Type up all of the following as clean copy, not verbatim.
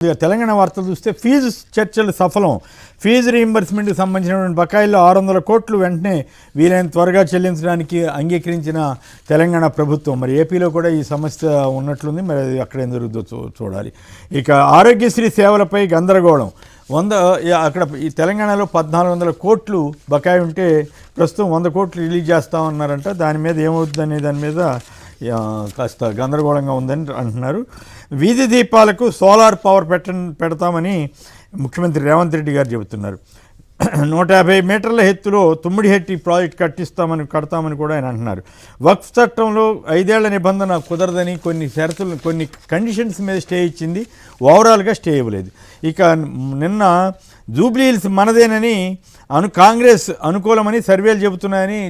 తెలంగాణ వార్తలు చూస్తే ఫీజు చర్చలు సఫలం. ఫీజు రీయింబర్స్మెంట్కి సంబంధించినటువంటి బకాయిల్లో 600 కోట్లు వెంటనే వీలైన త్వరగా చెల్లించడానికి అంగీకరించిన తెలంగాణ ప్రభుత్వం. మరి ఏపీలో కూడా ఈ సమస్య ఉన్నట్లుంది. మరి అది అక్కడ ఏం జరుగుతుందో చూడాలి. ఇక ఆరోగ్యశ్రీ సేవలపై గందరగోళం. అక్కడ ఈ తెలంగాణలో 1400 కోట్లు బకాయి ఉంటే ప్రస్తుతం 100 కోట్లు రిలీజ్ చేస్తామన్నారంట. దాని మీద ఏమవుతుందనే దాని మీద కాస్త గందరగోళంగా ఉందని అంటున్నారు. వీధి దీపాలకు సోలార్ పవర్ పెడతామని ముఖ్యమంత్రి రేవంత్ రెడ్డి గారు చెబుతున్నారు. 150 మీటర్ల ఎత్తులో తుమ్మిడిహెట్టి ప్రాజెక్ట్ కడతామని కూడా ఆయన అంటున్నారు. వక్ఫ్ చట్టంలో 5 ఏళ్ల నిబంధన కుదరదని కొన్ని కండిషన్స్ మీద స్టే ఇచ్చింది, ఓవరాల్గా స్టే ఇవ్వలేదు. ఇక నిన్న జూబ్లీహిల్స్ మనదేనని కాంగ్రెస్ అనుకూలమని సర్వేలు చెబుతున్నాయని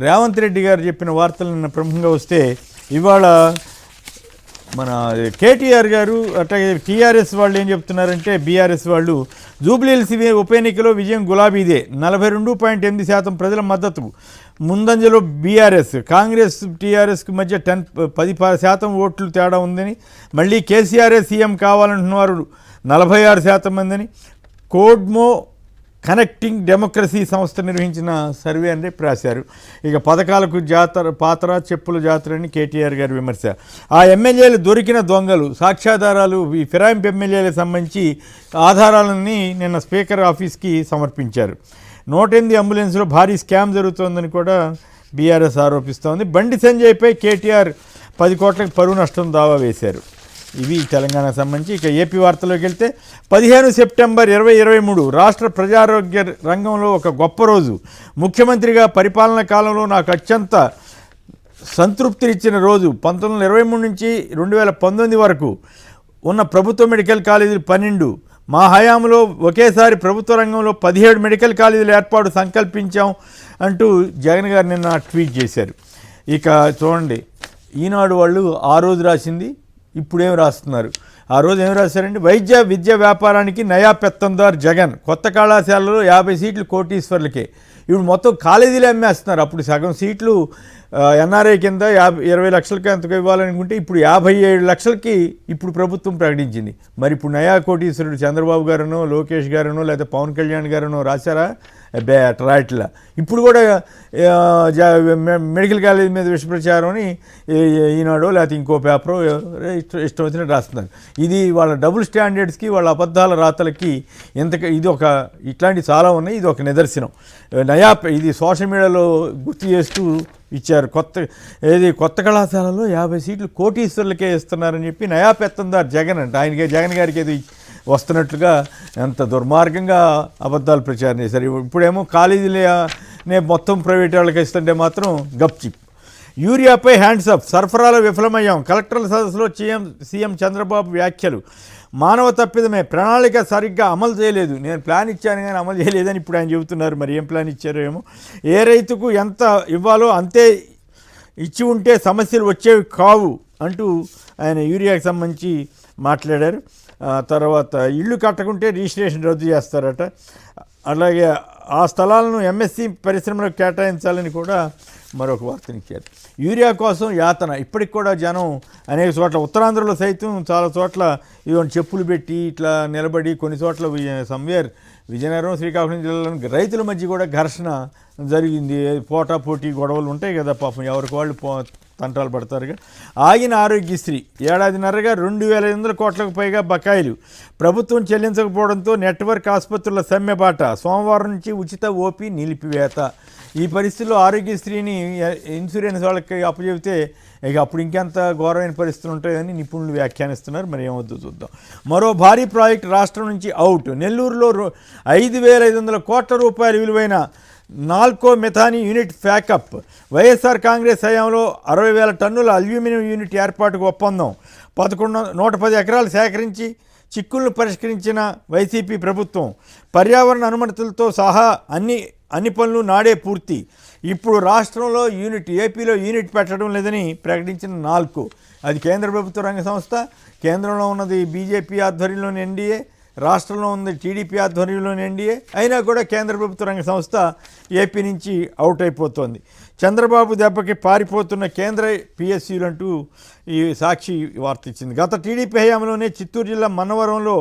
రేవంత్ రెడ్డి గారు చెప్పిన వార్తలు నిన్న ప్రముఖంగా వస్తే, ఇవాళ మన కేటీఆర్ గారు అట్లాగే టీఆర్ఎస్ వాళ్ళు ఏం చెప్తున్నారంటే, బీఆర్ఎస్ వాళ్ళు జూబ్లీహిల్స్ ఉప ఎన్నికలో విజయం గులాబీదే, 42.8% ప్రజల మద్దతు ముందంజలో బీఆర్ఎస్. కాంగ్రెస్ టీఆర్ఎస్కి మధ్య 10% ఓట్లు తేడా ఉందని, మళ్ళీ కేసీఆర్ఏ సీఎం కావాలంటున్నవారు 46% మందని కోడ్మో కనెక్టింగ్ డెమోక్రసీ సంస్థ నిర్వహించిన సర్వే అని రాశారు. ఇక పథకాలకు పాత్ర చెప్పుల జాతర అని కేటీఆర్ గారు విమర్శ. ఆ ఎమ్మెల్యేలు దొరికిన దొంగలు, సాక్ష్యాధారాలు, ఈ ఫిరాయింపు ఎమ్మెల్యేలకు సంబంధించి ఆధారాలన్నీ నిన్న స్పీకర్ ఆఫీస్కి సమర్పించారు. 108 అంబులెన్స్లో భారీ స్కామ్ జరుగుతోందని కూడా బీఆర్ఎస్ ఆరోపిస్తోంది. బండి సంజయ్పై కేటీఆర్ 10 కోట్లకు పరువు నష్టం దావా వేశారు. ఇవి తెలంగాణకు సంబంధించి. ఇక ఏపీ వార్తలోకి వెళ్తే 15 సెప్టెంబర్ 2023 రాష్ట్ర ప్రజారోగ్య రంగంలో ఒక గొప్ప రోజు. ముఖ్యమంత్రిగా పరిపాలన కాలంలో నాకు అత్యంత సంతృప్తినిచ్చిన రోజు. 1923 నుంచి 2019 వరకు ఉన్న ప్రభుత్వ మెడికల్ కాలేజీలు 12, మా హయాంలో ఒకేసారి ప్రభుత్వ రంగంలో 17 మెడికల్ కాలేజీల ఏర్పాటు సంకల్పించాం అంటూ జగన్ గారు నిన్న ట్వీట్ చేశారు. ఇక చూడండి, ఈనాడు వాళ్ళు ఆ రోజు రాసింది, ఇప్పుడేం రాస్తున్నారు. ఆ రోజు ఏం రాశారంటే, వైద్య విద్య వ్యాపారానికి నయా పెత్తందార్ జగన్, కొత్త కళాశాలలో 50 సీట్లు కోటీశ్వర్లకే. ఇప్పుడు మొత్తం కాలేజీలు అమ్మేస్తున్నారు. అప్పుడు సగం సీట్లు ఎన్ఆర్ఐ కింద 20 లక్షలకి ఎంతకు ఇవ్వాలనుకుంటే ఇప్పుడు 57 లక్షలకి ఇప్పుడు ప్రభుత్వం ప్రకటించింది. మరి ఇప్పుడు నయా కోటీశ్వరుడు చంద్రబాబు గారునో, లోకేష్ గారునో, లేదా పవన్ కళ్యాణ్ గారునో రాశారా? రాయట్లా. ఇప్పుడు కూడా మెడికల్ కాలేజ్ మీద విషప్రచారం అని ఈనాడో లేకపోతే ఇంకో పేపరో ఇష్టం వచ్చినట్టు రాస్తున్నారు. ఇది వాళ్ళ డబుల్ స్టాండర్డ్స్కి, వాళ్ళ అబద్ధాల రాతలకి ఇది ఒక ఇట్లాంటివి చాలా ఉన్నాయి. ఇది ఒక నిదర్శనం. ఇది సోషల్ మీడియాలో గుర్తు చేస్తూ ఇచ్చారు. కొత్త కళాశాలలో 50 సీట్లు కోటీశ్వర్లకే ఇస్తున్నారని చెప్పి నయా పెత్తందార్ జగన్ అంటే జగన్ గారికి ఏది వస్తున్నట్లుగా ఎంత దుర్మార్గంగా అబద్ధాలు ప్రచారం చేశారు. ఇప్పుడేమో కాలేజీలనే మొత్తం ప్రైవేట్ వాళ్ళకి ఇస్తుంటే మాత్రం గప్చిప్. యూరియాపై హ్యాండ్స్ అప్, సరఫరాలో విఫలమయ్యాం. కలెక్టర్ల సదస్సులో సీఎం చంద్రబాబు వ్యాఖ్యలు. మానవ తప్పిదమే, ప్రణాళిక సరిగ్గా అమలు చేయలేదు. నేను ప్లాన్ ఇచ్చాను కానీ అమలు చేయలేదని ఇప్పుడు ఆయన చెబుతున్నారు. మరి ఏం ప్లాన్ ఇచ్చారో ఏమో. ఏ రైతుకు ఎంత ఇవ్వాలో అంతే ఇచ్చి ఉంటే సమస్యలు వచ్చేవి కావు అంటూ ఆయన యూరియాకి సంబంధించి మాట్లాడారు. తర్వాత ఇళ్ళు కట్టకుంటే రిజిస్ట్రేషన్ రద్దు చేస్తారట. అలాగే ఆ స్థలాలను ఎంఎస్సి పరిశ్రమలకు కేటాయించాలని కూడా మరొక వార్తనిచ్చారు. యూరియా కోసం యాతన ఇప్పటికి కూడా జనం అనేక చోట్ల, ఉత్తరాంధ్రలో సైతం చాలా చోట్ల ఇవన్నీ చెప్పులు పెట్టి ఇట్లా నిలబడి, కొన్ని చోట్ల సమ్వేర్ విజయనగరం, శ్రీకాకుళం జిల్లాలో రైతుల మధ్య కూడా ఘర్షణ జరిగింది. పోటాపోటీ గొడవలు ఉంటాయి కదా, పాపం ఎవరికి వాళ్ళు తంటాలు పడతారుగా. ఆగిన ఆరోగ్యశ్రీ, ఏడాదిన్నరగా 2500 కోట్లకు పైగా బకాయిలు. ప్రభుత్వం చెల్లించకపోవడంతో నెట్వర్క్ ఆసుపత్రుల సమ్మెబాట. సోమవారం నుంచి ఉచిత ఓపీ నిలిపివేత. ఈ పరిస్థితుల్లో ఆరోగ్యశ్రీని ఇన్సూరెన్స్ వాళ్ళకి అప్పచెబితే ఇక అప్పుడు ఇంకెంత ఘోరమైన పరిస్థితులు ఉంటాయని నిపుణులు వ్యాఖ్యానిస్తున్నారు. మరి ఏమవుతుందో చూద్దాం. మరో భారీ ప్రాజెక్టు రాష్ట్రం నుంచి అవుట్. నెల్లూరులో 5500 కోట్ల రూపాయల విలువైన నాల్కో మెథానీ యూనిట్ ప్యాకప్. వైఎస్ఆర్ కాంగ్రెస్ హయాంలో 60,000 టన్నుల అల్యూమినియం యూనిట్ ఏర్పాటుకు ఒప్పందం. 110 ఎకరాలు సేకరించి చిక్కులను పరిష్కరించిన వైసీపీ ప్రభుత్వం. పర్యావరణ అనుమతులతో సహా అన్ని పనులు నాడే పూర్తి. ఇప్పుడు రాష్ట్రంలో ఏపీలో యూనిట్ పెట్టడం లేదని ప్రకటించిన నాల్కో. అది కేంద్ర ప్రభుత్వ రంగ సంస్థ. కేంద్రంలో ఉన్నది బీజేపీ ఆధ్వర్యంలోని ఎన్డీఏ, రాష్ట్రంలో ఉంది టీడీపీ ఆధ్వర్యంలోని ఎన్డీఏ. అయినా కూడా కేంద్ర ప్రభుత్వ రంగ సంస్థ ఏపీ నుంచి అవుట్ అయిపోతోంది. చంద్రబాబు దెబ్బకి పారిపోతున్న కేంద్ర పిఎస్సీలంటూ ఈ సాక్షి వార్త ఇచ్చింది. గత టీడీపీ హయాంలోనే చిత్తూరు జిల్లా మన్నవరంలో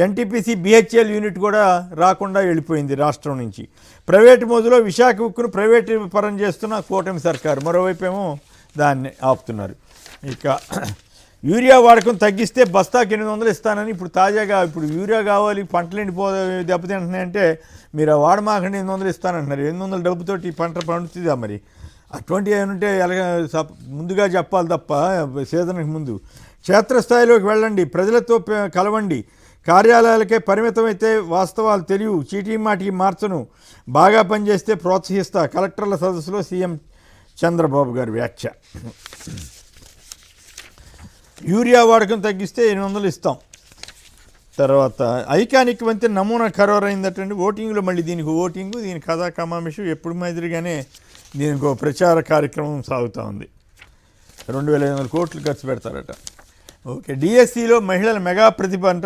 ఎన్టీపీసీ బిహెచ్ఎల్ యూనిట్ కూడా రాకుండా వెళ్ళిపోయింది రాష్ట్రం నుంచి. ప్రైవేటు మోజులో విశాఖ ఉక్కును ప్రైవేటు పరం చేస్తున్న కూటమి సర్కారు మరోవైపు ఏమో దాన్ని ఆపుతున్నారు. ఇక యూరియా వాడకం తగ్గిస్తే బస్తాకి 800 ఇస్తానని ఇప్పుడు తాజాగా ఇప్పుడు యూరియా కావాలి, పంటలు దెబ్బతింటున్నాయంటే మీరు వాడమాకండి 800 ఇస్తానంటున్నారు. 800 డబ్బుతోటి ఈ పంట పండుతుందా? మరి అటువంటి ఏమంటే ఎలాగ ముందుగా చెప్పాలి తప్ప సీజన్కి ముందు. క్షేత్రస్థాయిలోకి వెళ్ళండి, ప్రజలతో కలవండి, కార్యాలయాలకే పరిమితమైతే వాస్తవాలు తెలియవు, చీటీ మాటికి మార్చను, బాగా పనిచేస్తే ప్రోత్సహిస్తా, కలెక్టర్ల సదస్సులో సీఎం చంద్రబాబు గారి వ్యాఖ్య. యూరియా వాడకం తగ్గిస్తే 800 ఇస్తాం. తర్వాత ఐకానిక్ వంతెన నమూనా ఖరారైందటండి. ఓటింగ్లో మళ్ళీ దీని కథా కమామిషు ఎప్పుడు మాదిరిగానే దీనికి ప్రచార కార్యక్రమం సాగుతూ ఉంది. 2500 కోట్లు ఖర్చు పెడతారట. ఓకే, డిఎస్సిలో మహిళల మెగా ప్రతిభ అంట.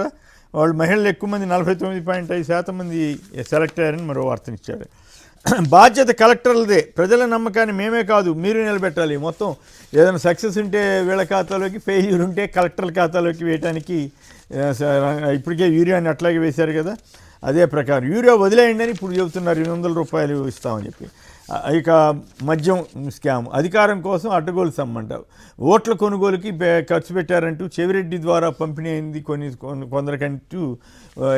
వాళ్ళు మహిళలు ఎక్కువ మంది 49.5% మంది సెలెక్ట్ అయ్యారని మరో వార్తనిచ్చారు. బాధ్యత కలెక్టర్లదే, ప్రజల నమ్మకాన్ని మేమే కాదు మీరు నిలబెట్టాలి. మొత్తం ఏదైనా సక్సెస్ ఉంటే వీళ్ళ ఖాతాలోకి, ఫెయిల్యూర్ ఉంటే కలెక్టర్ల ఖాతాలోకి వేయడానికి ఇప్పటికే యూరియాని అట్లాగే వేశారు కదా, అదే ప్రకారం యూరియా వదిలేయండి అని ఇప్పుడు చెబుతున్నారు. 800 రూపాయలు ఇస్తామని చెప్పి. ఇక మద్యం స్కామ్, అధికారం కోసం అడ్డగోలు సమ్మంట, ఓట్ల కొనుగోలుకి ఖర్చు పెట్టారంటూ చెవిరెడ్డి ద్వారా పంపిణీ అయింది కొందరికంటూ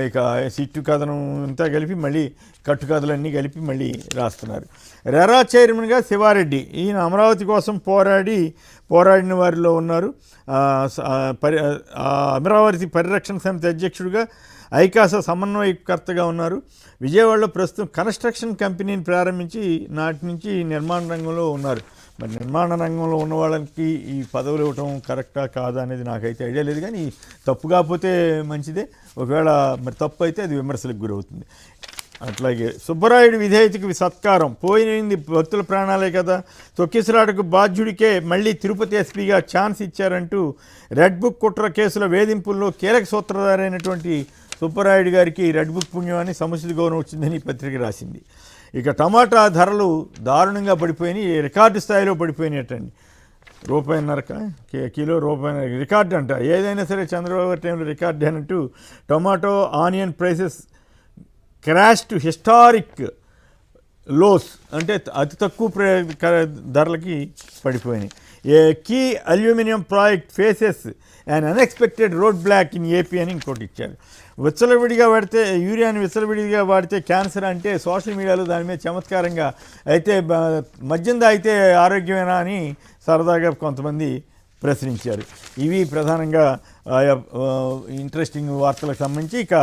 ఇక సిట్టు కథనం అంతా కలిపి మళ్ళీ కట్టు కథలన్నీ కలిపి మళ్ళీ రాస్తున్నారు. రెరా చైర్మన్గా శివారెడ్డి, ఈయన అమరావతి కోసం పోరాడిన వారిలో ఉన్నారు. అమరావతి పరిరక్షణ సమితి అధ్యక్షుడిగా, ఐకాస సమన్వయకర్తగా ఉన్నారు. విజయవాడలో ప్రస్తుతం కన్స్ట్రక్షన్ కంపెనీని ప్రారంభించి నాటి నుంచి నిర్మాణ రంగంలో ఉన్నారు. మరి నిర్మాణ రంగంలో ఉన్న వాళ్ళకి ఈ పదవులు ఇవ్వటం కరెక్టా కాదా అనేది నాకైతే ఐడియా లేదు, కానీ తప్పు కాకపోతే మంచిదే, ఒకవేళ మరి తప్పు అయితే అది విమర్శలకు గురవుతుంది. అట్లాగే సుబ్బరాయుడు విధేయతకి సత్కారం, పోయింది భక్తుల ప్రాణాలే కదా, తొక్కిసలాటకు బాధ్యుడికే మళ్ళీ తిరుపతి ఎస్పీగా ఛాన్స్ ఇచ్చారంటూ రెడ్ బుక్ కుట్ర కేసుల వేధింపుల్లో కీలక సూత్రధారైనటువంటి సుబ్బరాయుడు గారికి రెడ్ బుక్ పుణ్యమాన్ని సముచిత గౌరవం వచ్చిందని పత్రిక రాసింది. ఇక టమాటా ధరలు దారుణంగా పడిపోయినాయి, రికార్డు స్థాయిలో పడిపోయినట్టండి. ₹1.50 కిలో, ₹1.50 రికార్డు అంట. ఏదైనా సరే చంద్రబాబు టైంలో రికార్డు అన్నట్టు tomato onion prices crash to historic lows, అంటే అతి తక్కువ ధరలకి పడిపోయినాయి. A key aluminium project faces and unexpected road block in AP అని ఇంకోటి ఇచ్చారు. యూరియాని విచ్చలవిడిగా వాడితే క్యాన్సర్ అంటే సోషల్ మీడియాలో దాని మీద చమత్కారంగా, అయితే మద్యం తాగితే ఆరోగ్యమేనా అని సరదాగా కొంతమంది ప్రశ్నించారు. ఇవి ప్రధానంగా ఇంట్రెస్టింగ్ వార్తలకు సంబంధించి. ఇక